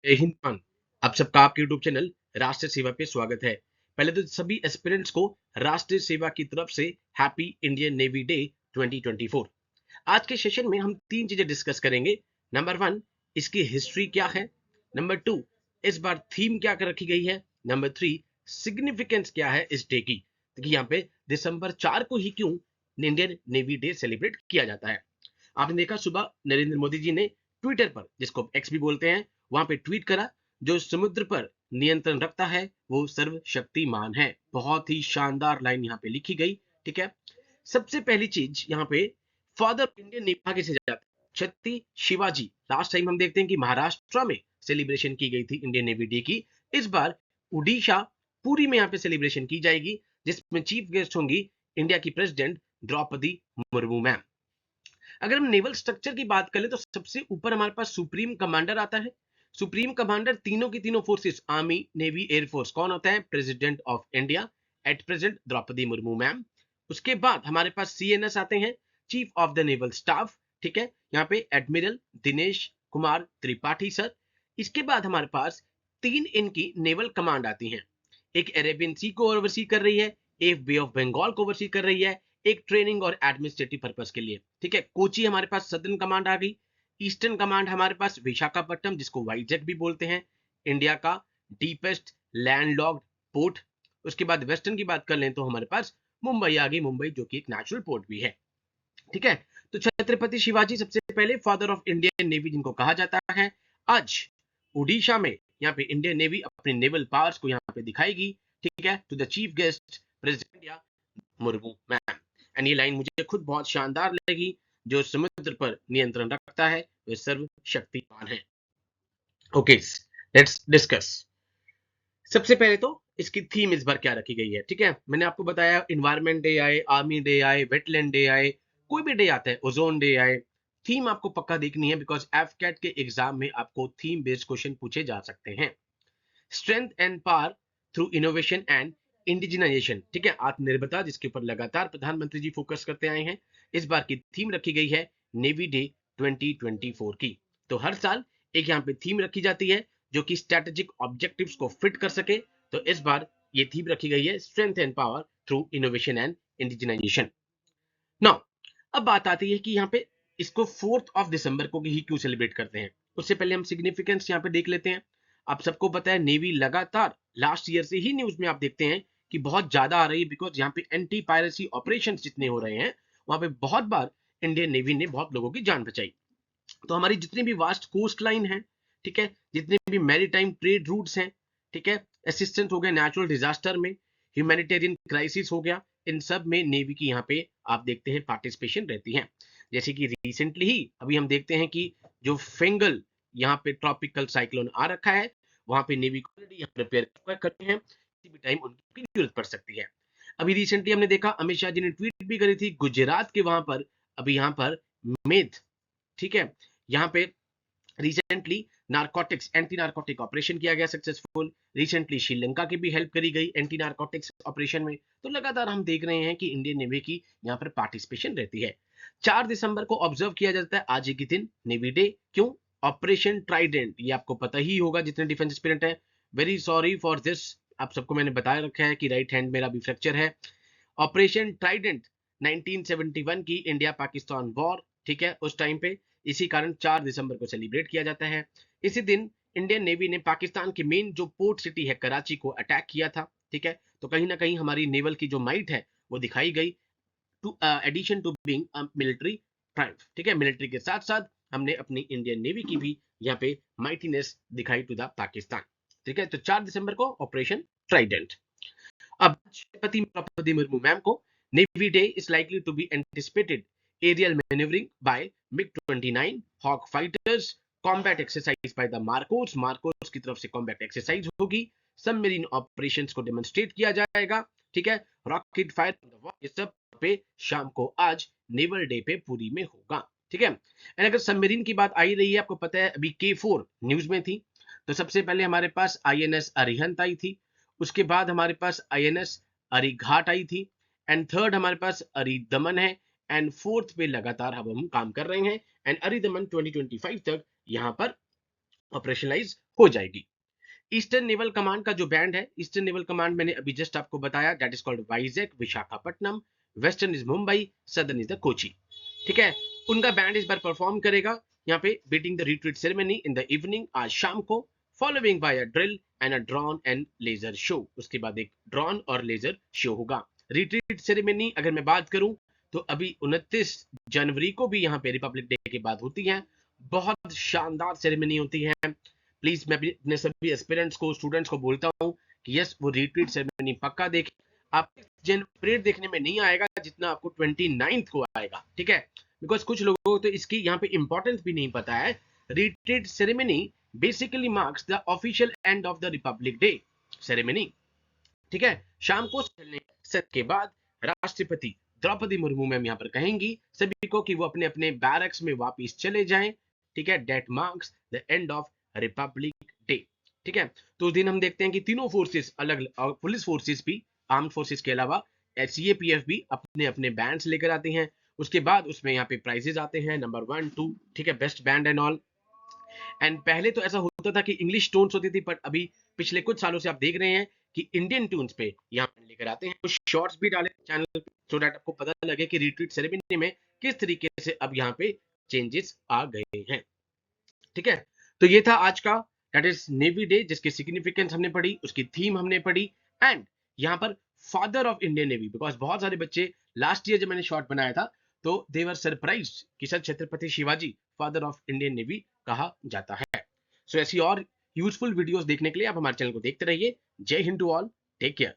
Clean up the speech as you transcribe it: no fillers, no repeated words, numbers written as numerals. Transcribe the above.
जय हिंद पान। आप सबका आपके यूट्यूब चैनल राष्ट्रीय सेवा पे स्वागत है। पहले तो सभी एस्पिरेंट्स को राष्ट्रीय सेवा की तरफ से हैप्पी इंडियन नेवी डे 2024। आज के सेशन में हम तीन चीजें डिस्कस करेंगे। नंबर वन, इसकी हिस्ट्री क्या है। नंबर टू, इस बार थीम क्या कर रखी गई है। नंबर थ्री, सिग्निफिकेंस क्या है इस डे की। देखिए यहाँ पे दिसंबर 4 को ही क्यों इंडियन नेवी डे सेलिब्रेट किया जाता है। आपने देखा सुबह नरेंद्र मोदी जी ने ट्विटर पर, जिसको एक्स भी बोलते हैं, वहां पे ट्वीट करा, जो समुद्र पर नियंत्रण रखता है वो सर्वशक्तिमान है। बहुत ही शानदार लाइन यहाँ पे लिखी गई। ठीक है, सबसे पहली चीज यहाँ पे फादर इंडियन नेवी आगे से जाता है, छत्रपति शिवाजी। लास्ट टाइम हम देखते हैं कि महाराष्ट्र में सेलिब्रेशन की गई थी इंडियन नेवी डे की। इस बार उड़ीसा पुरी में यहाँ पे सेलिब्रेशन की जाएगी, जिसमें चीफ गेस्ट होंगी इंडिया की प्रेसिडेंट द्रौपदी मुर्मू मैम। अगर हम नेवल स्ट्रक्चर की बात करें तो सबसे ऊपर हमारे पास सुप्रीम कमांडर आता है। सुप्रीम कमांडर तीनों की तीनों फोर्सेस, आर्मी, नेवी, एयरफोर्स, कौन होता है? President of India, at present Droupadi Murmu ma'am. उसके बाद हमारे पास सीएनएस आते हैं, chief of the naval staff. ठीक है, यहाँ पे एडमिरल दिनेश कुमार त्रिपाठी सर। इसके बाद हमारे पास तीन इनकी नेवल कमांड आती हैं। एक अरेबियन सी को ओवरसी कर रही है, एक बे ऑफ बंगाल को ओवरसी कर रही है, एक ट्रेनिंग और एडमिनिस्ट्रेटिव पर्पस के लिए। ठीक है, कोची हमारे पास सदर्न कमांड आ गई। ईस्टर्न कमांड हमारे पास विशाखापट्टनम, जिसको वाइजैक भी बोलते हैं, इंडिया का डीपेस्ट लैंडलॉक्ड पोर्ट। उसके बाद वेस्टर्न की बात कर लें तो हमारे पास मुंबई आ गई, मुंबई जो कि एक नेचुरल पोर्ट भी है। ठीक है, तो छत्रपति शिवाजी सबसे पहले फादर ऑफ इंडियन नेवी जिनको कहा जाता है। आज उड़ीसा में यहाँ पे इंडियन नेवी अपने नेवल पावर्स को यहाँ पे दिखाएगी। ठीक है, to the chief guest President India Murmu ma'am. And ये लाइन मुझे खुद बहुत शानदार लगी, जो समुद्र पर नियंत्रण रखता है वह सर्वशक्तिमान है। Okay, let's discuss. सबसे पहले तो इसकी थीम इस बार क्या रखी गई है। ठीक है, मैंने आपको बताया इन्वायरमेंट डे आए, आर्मी डे आए, वेटलैंड डे आए, कोई भी डे आता है, ओजोन डे आए, थीम आपको पक्का देखनी है, बिकॉज एफकेट के एग्जाम में आपको थीम बेस्ड क्वेश्चन पूछे जा सकते हैं। Strength and power through innovation and indigenisation. ठीक है, आत्मनिर्भरता, जिसके ऊपर लगातार प्रधानमंत्री जी फोकस करते आए हैं। इस बार की थीम रखी गई है नेवी डे 2024 की। तो हर साल एक यहाँ पे थीम रखी जाती है जो कि स्ट्रेटेजिक ऑब्जेक्टिव्स को फिट कर सके। तो इस बार ये थीम रखी गई है strength and power through innovation and indigenisation. Now अब बात आती है कि यहाँ पे इसको 4 दिसंबर को ही क्यों सेलिब्रेट करते हैं। उससे पहले हम सिग्निफिकेंस यहाँ पे देख लेते हैं। आप सबको पता है नेवी लगातार लास्ट ईयर से ही न्यूज में आप देखते हैं कि बहुत ज्यादा आ रही है, बिकॉज यहाँ पे एंटी पायरेसी ऑपरेशंस जितने हो रहे हैं वहां पे बहुत बार इंडियन नेवी ने बहुत लोगों की जान बचाई। तो हमारी जितनी भी वास्ट कोस्ट लाइन है, ठीक है, जितने भी मैरीटाइम ट्रेड रूट्स हैं, ठीक है, असिस्टेंस हो गया नेचुरल डिजास्टर में, ह्यूमैनिटेरियन क्राइसिस हो गया, इन सब में नेवी की यहाँ पे आप देखते हैं पार्टिसिपेशन रहती है। जैसे कि रिसेंटली ही अभी हम देखते हैं कि जो फेंगल यहाँ पे ट्रॉपिकल साइक्लोन आ रखा है, वहां पे नेवी को ऑलरेडी प्रिपेयर करते हैं, किसी भी टाइम उनकी जरूरत पड़ सकती है। अभी रिसेंटली हमने देखा अमित शाह जी ने ट्वीट भी करी थी गुजरात के वहां पर, अभी यहाँ पर मेध, ठीक है, यहाँ पे recently narcotics anti narcotic operation किया गया सक्सेसफुल। रिसेंटली श्रीलंका की भी हेल्प करी गई एंटी नारकोटिक्स ऑपरेशन में। तो लगातार हम देख रहे हैं कि इंडियन नेवी की यहाँ पर पार्टिसिपेशन रहती है। 4 दिसंबर को ऑब्जर्व किया जाता है आज के दिन नेवी डे। क्यों? ऑपरेशन ट्राइडेंट, ये आपको पता ही होगा जितने डिफेंस एस्पिरेंट है। वेरी सॉरी फॉर दिस, आप सबको मैंने बताया रखा है कि राइट हैंड मेरा भी फ्रैक्चर है। ऑपरेशन ट्राइडेंट 1971 की इंडिया पाकिस्तान वॉर, ठीक है, उस टाइम पे, इसी कारण 4 दिसंबर को सेलिब्रेट किया जाता है। इसी दिन इंडियन नेवी ने पाकिस्तान की मेन जो पोर्ट सिटी है कराची को अटैक किया था। ठीक है, तो कहीं ना कहीं हमारी नेवल की जो माइट है वो दिखाई गई, to addition to being a military triumph. ठीक है, मिलिट्री के साथ साथ हमने अपनी इंडियन नेवी की भी यहाँ पे माइटीनेस दिखाई टू द पाकिस्तान। ठीक है, तो 4 दिसंबर को ऑपरेशन ट्राइडेंट। अब राष्ट्रपति द्रौपदी मुर्मू मैम को Navy Day is likely to be anticipated aerial manoeuvring by MiG-29 Hawk fighters, combat exercise by the MARCOS, MARCOS की तरफ से कॉम्बैट एक्सरसाइज होगी, सबमरीन ऑपरेशंस को डेमोन्स्ट्रेट किया जाएगा। ठीक है, रॉकेट फायर, ये सब पे शाम को आज नेवल डे पे पूरी में होगा। ठीक है, एंड अगर सबमरीन की बात आई रही है, आपको पता है अभी K4 न्यूज में थी, तो सबसे पहले हमारे पास INS अरिहंत आई थी, उसके बाद हमारे पास INS अरिघाट आई थी, एंड थर्ड हमारे पास अरिदमन है, एंड फोर्थ पे लगातार अब हम काम कर रहे हैं, एंड अरिदमन 2025 तक यहाँ पर ऑपरेशनलाइज हो जाएगी। ईस्टर्न नेवल कमांड का जो बैंड है, ईस्टर्न नेवल कमांड मैंने अभी जस्ट आपको बताया, that is called Vizag Visakhapatnam, western is Mumbai, southern is the Kochi. ठीक है, उनका बैंड इस बार परफॉर्म करेगा यहाँ पे beating the retreat ceremony in the evening, आज शाम को, following by a drill and a drone and laser show. उसके बाद एक ड्रोन और लेजर शो होगा। रिट्रीट सेरेमनी अगर मैं बात करूं तो अभी 29 जनवरी को भी यहाँ पे रिपब्लिक डे के बाद होती है। बहुत शानदार सेरेमनी होती है। प्लीज मैं अपने सभी एस्पिरेंट्स को, स्टूडेंट्स को बोलता हूँ कि यस, वो रिट्रीट सेरेमनी पक्का देखें। आप परेड देखने में नहीं आएगा जितना आपको 29 को आएगा। ठीक है, बिकॉज कुछ लोगों को तो इसकी यहाँ पे इंपॉर्टेंस भी नहीं पता है। Retreat ceremony basically marks the official end of the Republic day ceremony. ठीक है, शाम को के बाद राष्ट्रपति द्रौपदी मुर्मू मैम यहाँ पर कहेंगी सभी को कि वो अपने अपने बैरक्स में वापस चले जाएं। ठीक है, that marks the end of Republic Day. ठीक है, तो उस दिन हम देखते हैं कि तीनों फोर्सेस, अलग पुलिस फोर्सेस भी, आर्म्ड फोर्सेस के अलावा सीएपीएफ भी अपने अपने बैंड्स लेकर आते हैं। उसके बाद उसमें यहाँ पे प्राइजेस आते हैं, नंबर 1 2, ठीक है, best band and all. And पहले तो ऐसा होता था कि इंग्लिश टोन्स होती थी, बट अभी पिछले कुछ सालों से आप देख रहे हैं कि इंडियन टून्स पे यहाँ लेकर आते हैं। कुछ शॉर्ट्स भी डाले चैनल पे सो दैट आपको पता लगे कि रिट्रीट सेरेमनी में किस तरीके से अब यहाँ पे चेंजेस आ गए हैं। ठीक है, तो ये था आज का दैट इज नेवी डे, जिसकी सिग्निफिकेंस हमने पढ़ी, उसकी थीम हमने पढ़ी, एंड यहाँ पर father of Indian navy, because बहुत सारे बच्चे, लास्ट ईयर जब मैंने शॉर्ट बनाया था तो दे वर सरप्राइज्ड कि sir Chhatrapati Shivaji father of Indian navy कहा जाता है। सो ऐसी और यूजफुल वीडियोस देखने के लिए आप हमारे चैनल को देखते रहिए। जय हिंद टू ऑल, टेक केयर।